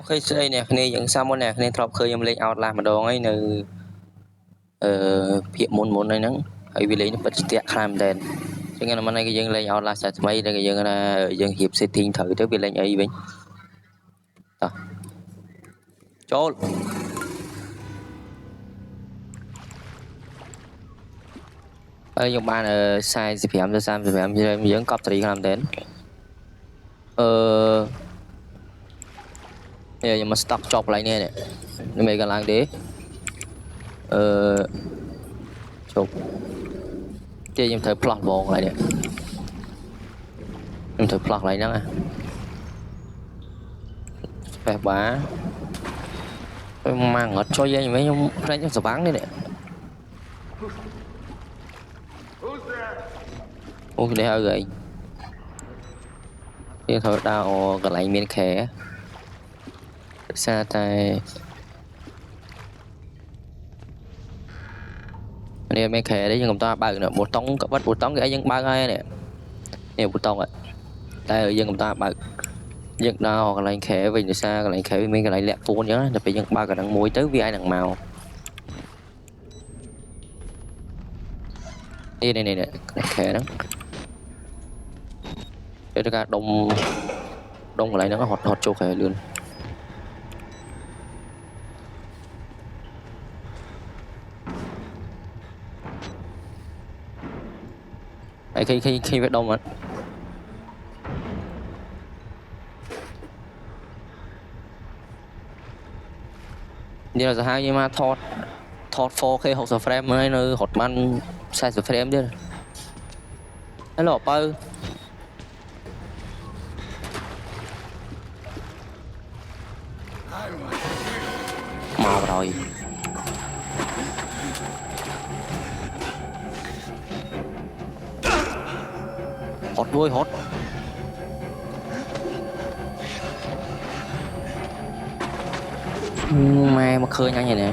Khi xây nè này những sao món nè nên thọp khơi em lên out làm mà đồ ấy nơi việc muốn này nắng hay vì lấy nó bật tiệt làm đèn cho nên là này cái dân lên out là sạch mấy đây cái dân là dân hiệp setting thử tới vì lên ấy vậy chốt dùng ban size CPM cho sam CPM cho em dẫn copy thì làm đến nhưng mà stock chop lại nè nên mấy cái làng đế chụp chơi em thử plot vòng lại nè em thử plot lại nữa đẹp quá mang ở cho dây mấy ông ra cho bắn đấy nè ô để hơi gầy cái thôi đau cái lại miền khẽ xa tay này miền khẽ đấy nhưng người ta bận nữa một tông các bắt một tông cái dân ba ngay nè nhiều một tông ạ đây ở dân người ta bận dân nào cái lại khẽ về xa cái lại khẽ mấy cái lại lẹ tuôn nhớ là bị dân ba cái đằng môi tới vì ai đằng màu đây này khẽ đó để ra đông lại nó hot chỗ khẽ luôn khi biết đông mà như là hai nhưng mà thọt 4K 60 frame mới nơi hot man 60 frame chứ hello bơ màu rồi hot đuôi hot mày mà khơi nhanh vậy nè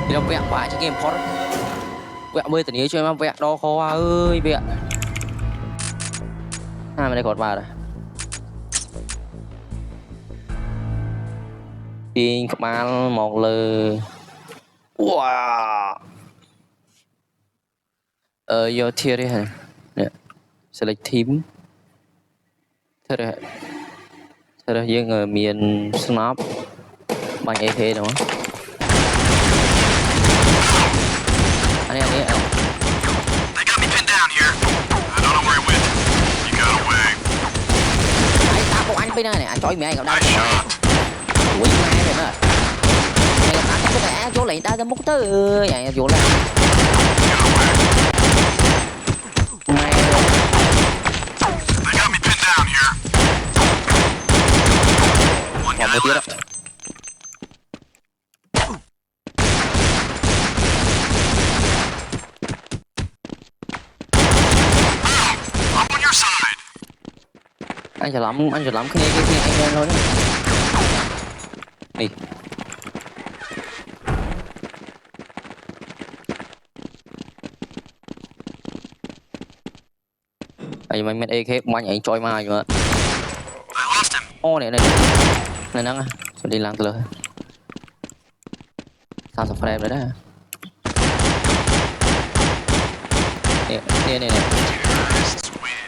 thì nó vẹn quá chứ game hot vẹn bơi tình yêu cho em vẹn đo khó ơi vẹn hai bên đây còn vào rồi tiên các bạn một lơ wow vô thiệt đi hả nè select team thế rồi với người miền snap bằng AP đúng không anh em nghĩ They got me pinned down here. I don't know where he went. You got away. đấy tao có anh bên đây này anh chói mẹ anh gặp đây Nice shot. quỷ mẹ rồi đó mày gặp anh có vẻ chỗ lại tao ra múc tới vậy chỗ là mày They got me pinned down here. One còn guy một left. I'm on your side. anh chờ lắm cái này anh lên thôi đi anh mày AK của anh anh choi mai mà I lost him. ô này nắng à rồi đi làm từ lời sao sập frame đấy đó nè Terrorists win.